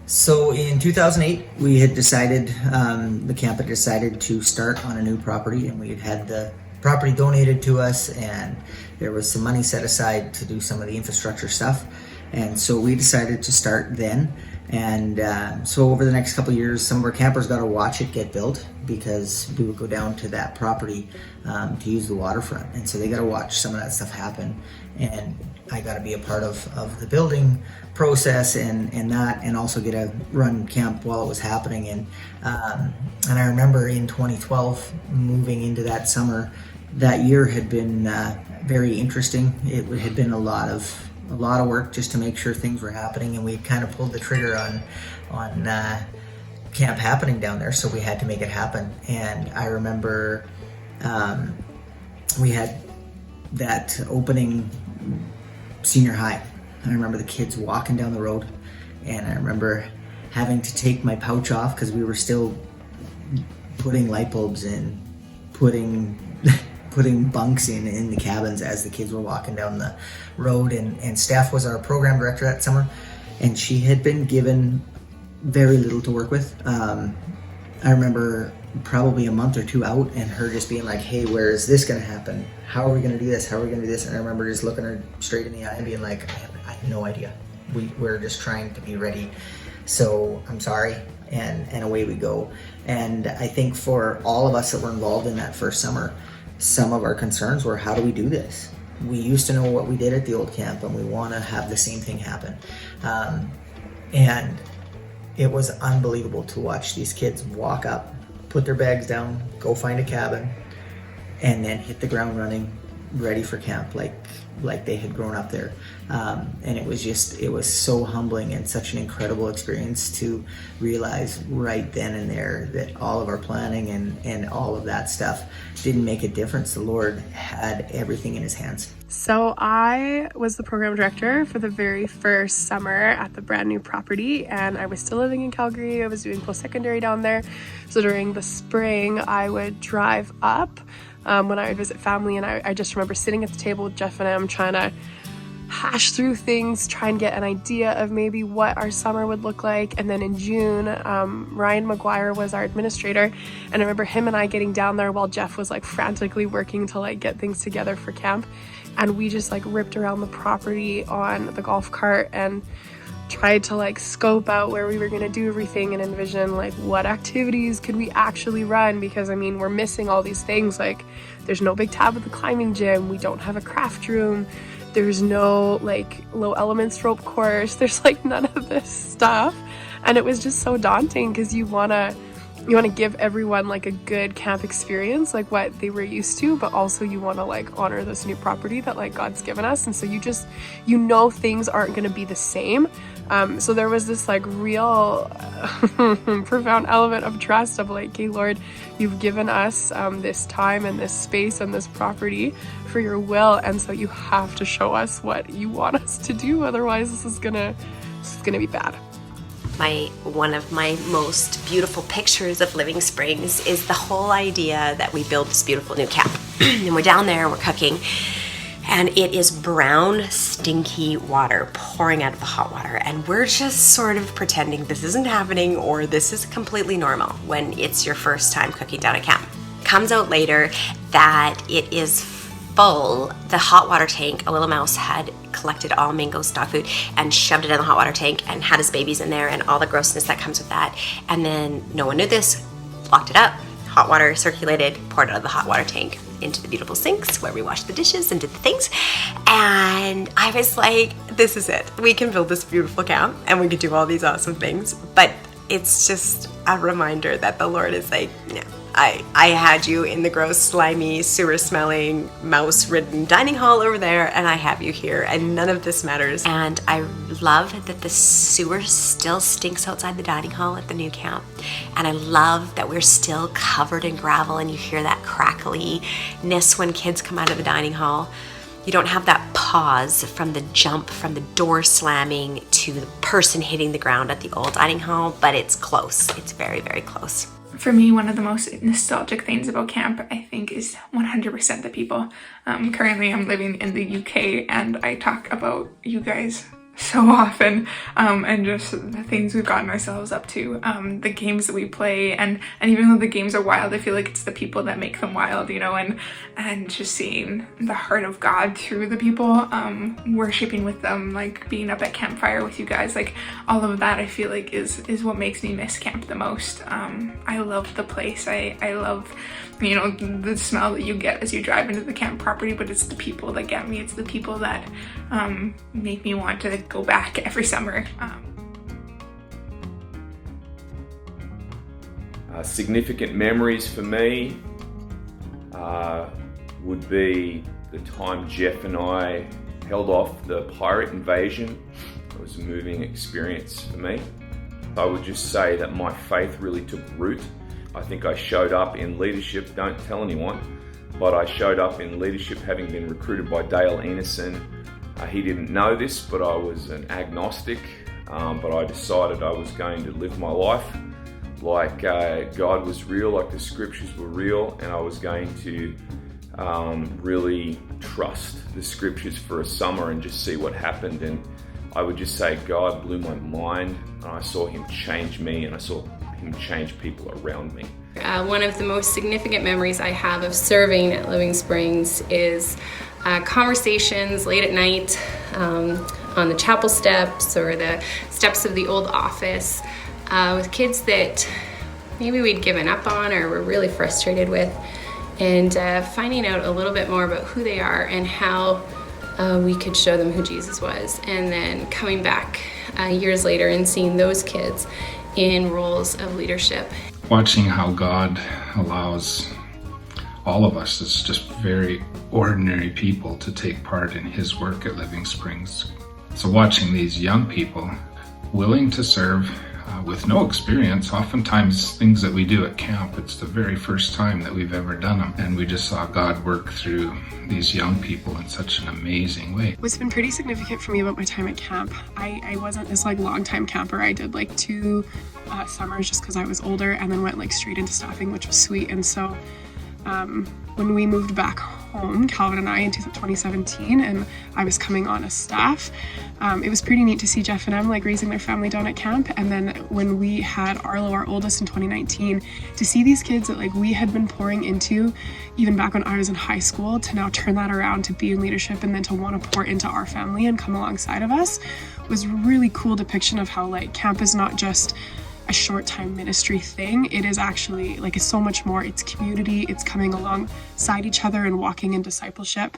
So in 2008, we had decided, the camp had decided to start on a new property, and we had had the property donated to us, and there was some money set aside to do some of the infrastructure stuff. And so we decided to start then. And so over the next couple of years, some of our campers got to watch it get built, because we would go down to that property to use the waterfront. And so they got to watch some of that stuff happen. And I got to be a part of the building process and that, and also get to run camp while it was happening. And I remember in 2012, moving into that summer, that year had been very interesting. It had been a lot of work just to make sure things were happening, and we kind of pulled the trigger on camp happening down there, so we had to make it happen. And I remember we had that opening senior high. I remember the kids walking down the road, and I remember having to take my pouch off because we were still putting light bulbs in, putting bunks in the cabins as the kids were walking down the road. And Steph was our program director that summer, and she had been given very little to work with. I remember probably a month or two out, and her just being like, hey, where is this going to happen? How are we going to do this? How are we going to do this? And I remember just looking her straight in the eye and being like, I have no idea. We're just trying to be ready. So I'm sorry. And away we go. And I think for all of us that were involved in that first summer, some of our concerns were, how do we do this? We used to know what we did at the old camp, and we want to have the same thing happen. And it was unbelievable to watch these kids walk up, put their bags down, go find a cabin, and then hit the ground running, ready for camp, like they had grown up there. And it was so humbling and such an incredible experience to realize right then and there that all of our planning and all of that stuff didn't make a difference. The Lord had everything in his hands. So I was the program director for the very first summer at the brand new property, and I was still living in Calgary. I was doing post-secondary down there. So during the spring, I would drive up when I would visit family, and I just remember sitting at the table with Jeff and Em trying to hash through things, try and get an idea of maybe what our summer would look like. And then in June, Ryan McGuire was our administrator, and I remember him and I getting down there while Jeff was like frantically working to like get things together for camp, and we just like ripped around the property on the golf cart and tried to like scope out where we were going to do everything and envision like what activities could we actually run, because I mean, we're missing all these things. Like there's no big tab at the climbing gym, we don't have a craft room, there's no like low elements rope course, there's like none of this stuff. And it was just so daunting, because you want to give everyone like a good camp experience, like what they were used to, but also you want to like honor this new property that like God's given us. And so you things aren't going to be the same. So there was this like real profound element of trust of like, hey Lord, you've given us this time and this space and this property for your will, and so you have to show us what you want us to do, otherwise this is gonna be bad. One of my most beautiful pictures of Living Springs is the whole idea that we build this beautiful new camp. And we're down there and we're cooking, and it is brown, stinky water pouring out of the hot water. And we're just sort of pretending this isn't happening, or this is completely normal when it's your first time cooking down at camp. Comes out later that it is full. The hot water tank, a little mouse had collected all Mingo's dog food and shoved it in the hot water tank and had his babies in there and all the grossness that comes with that. And then no one knew this, locked it up, hot water circulated, poured out of the hot water tank into the beautiful sinks where we washed the dishes and did the things. And I was like, this is it. We can build this beautiful camp and we can do all these awesome things. But it's just a reminder that the Lord is like, no, I had you in the gross, slimy, sewer-smelling, mouse-ridden dining hall over there, and I have you here, and none of this matters. And I love that the sewer still stinks outside the dining hall at the new camp, and I love that we're still covered in gravel, and you hear that crackliness when kids come out of the dining hall. You don't have that pause from the jump from the door slamming to the person hitting the ground at the old dining hall, but it's close. It's very, very close. For me, one of the most nostalgic things about camp, I think, is 100% the people. Currently, I'm living in the UK, and I talk about you guys so often, and just the things we've gotten ourselves up to, the games that we play, and even though the games are wild, I feel like it's the people that make them wild, you know, and just seeing the heart of God through the people, worshiping with them, like being up at campfire with you guys, like all of that I feel like is what makes me miss camp the most. I love the place. I love, you know, the smell that you get as you drive into the camp property, but it's the people that get me. It's the people that make me want to go back every summer. Significant memories for me would be the time Jeff and I held off the pirate invasion. It was a moving experience for me. I would just say that my faith really took root. I think I showed up in leadership, don't tell anyone, but I showed up in leadership having been recruited by Dale Enison. He didn't know this, but I was an agnostic, but I decided I was going to live my life like God was real, like the scriptures were real, and I was going to really trust the scriptures for a summer and just see what happened. And I would just say God blew my mind, and I saw him change me, and I saw him change people around me. One of the most significant memories I have of serving at Living Springs is conversations late at night on the chapel steps or the steps of the old office with kids that maybe we'd given up on or were really frustrated with, and finding out a little bit more about who they are and how we could show them who Jesus was, and then coming back years later and seeing those kids in roles of leadership. Watching how God allows all of us as just very ordinary people to take part in his work at Living Springs. So watching these young people willing to serve with no experience, oftentimes things that we do at camp, it's the very first time that we've ever done them. And we just saw God work through these young people in such an amazing way. What's been pretty significant for me about my time at camp, I wasn't this like long time camper. I did like 2 summers just because I was older, and then went like straight into staffing, which was sweet. And so when we moved back home, Calvin and I, in 2017, and I was coming on as staff, it was pretty neat to see Jeff and Em like raising their family down at camp. And then when we had Arlo, our oldest, in 2019, to see these kids that like we had been pouring into even back when I was in high school, to now turn that around to be in leadership and then to want to pour into our family and come alongside of us, was a really cool depiction of how like camp is not just a short time ministry thing. It is actually like, it's so much more. It's community, it's coming alongside each other and walking in discipleship.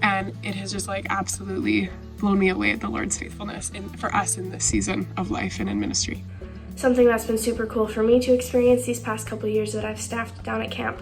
And it has just like absolutely blown me away at the Lord's faithfulness for us in this season of life and in ministry. Something that's been super cool for me to experience these past couple of years that I've staffed down at camp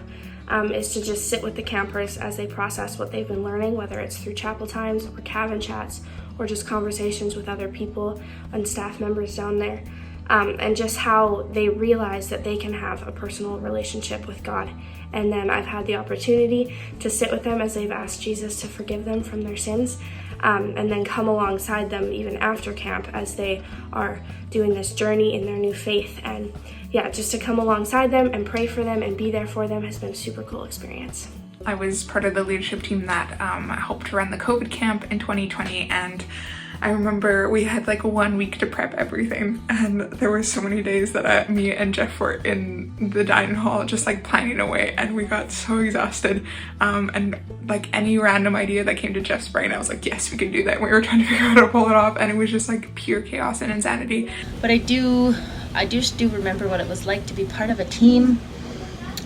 is to just sit with the campers as they process what they've been learning, whether it's through chapel times or cabin chats or just conversations with other people and staff members down there. And just how they realize that they can have a personal relationship with God. And then I've had the opportunity to sit with them as they've asked Jesus to forgive them from their sins, and then come alongside them even after camp as they are doing this journey in their new faith. And yeah, just to come alongside them and pray for them and be there for them has been a super cool experience. I was part of the leadership team that helped run the COVID camp in 2020, and I remember we had like 1 week to prep everything, and there were so many days that me and Jeff were in the dining hall just like planning away, and we got so exhausted, and like any random idea that came to Jeff's brain, I was like, yes, we can do that. And we were trying to figure out how to pull it off, and it was just like pure chaos and insanity. But I just do remember what it was like to be part of a team,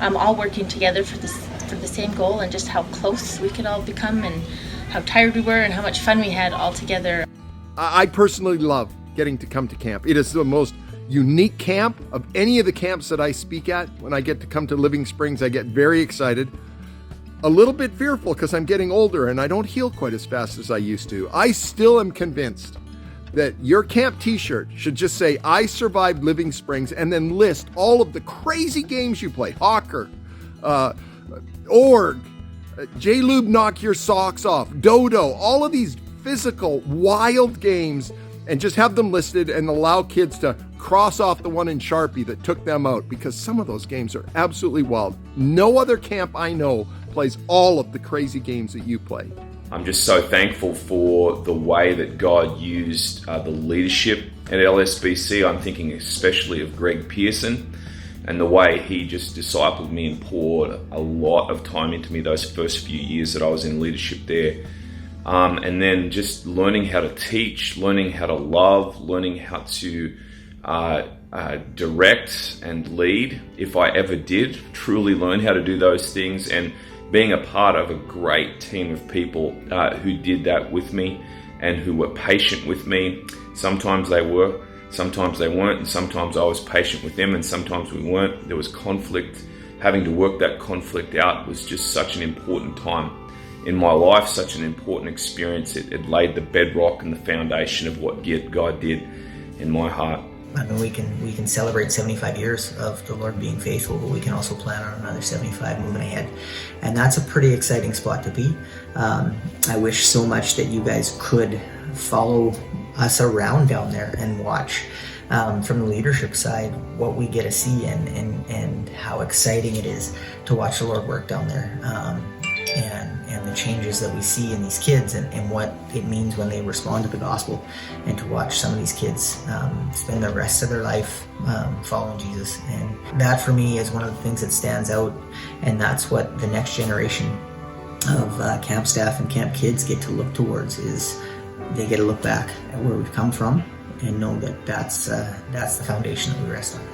all working together for the same goal, and just how close we could all become, and how tired we were, and how much fun we had all together. I personally love getting to come to camp. It is the most unique camp of any of the camps that I speak at. When I get to come to Living Springs, I get very excited. A little bit fearful because I'm getting older and I don't heal quite as fast as I used to. I still am convinced that your camp t-shirt should just say, I survived Living Springs, and then list all of the crazy games you play. Hawker, Org, J-Lube Knock Your Socks Off, Dodo, all of these physical, wild games, and just have them listed and allow kids to cross off the one in Sharpie that took them out, because some of those games are absolutely wild. No other camp I know plays all of the crazy games that you play. I'm just so thankful for the way that God used the leadership at LSBC. I'm thinking especially of Greg Pearson and the way he just discipled me and poured a lot of time into me those first few years that I was in leadership there. And then just learning how to teach, learning how to love, learning how to direct and lead, if I ever did truly learn how to do those things, and being a part of a great team of people who did that with me and who were patient with me. Sometimes they were, sometimes they weren't, and sometimes I was patient with them and sometimes we weren't. There was conflict. Having to work that conflict out was just such an important time in my life, such an important experience. It laid the bedrock and the foundation of what God did in my heart. I mean, we can celebrate 75 years of the Lord being faithful, but we can also plan on another 75 moving ahead. And that's a pretty exciting spot to be. I wish so much that you guys could follow us around down there and watch from the leadership side what we get to see and how exciting it is to watch the Lord work down there. And the changes that we see in these kids and what it means when they respond to the gospel, and to watch some of these kids spend the rest of their life following Jesus. And that for me is one of the things that stands out, and that's what the next generation of camp staff and camp kids get to look towards, is they get to look back at where we've come from and know that that's the foundation that we rest on.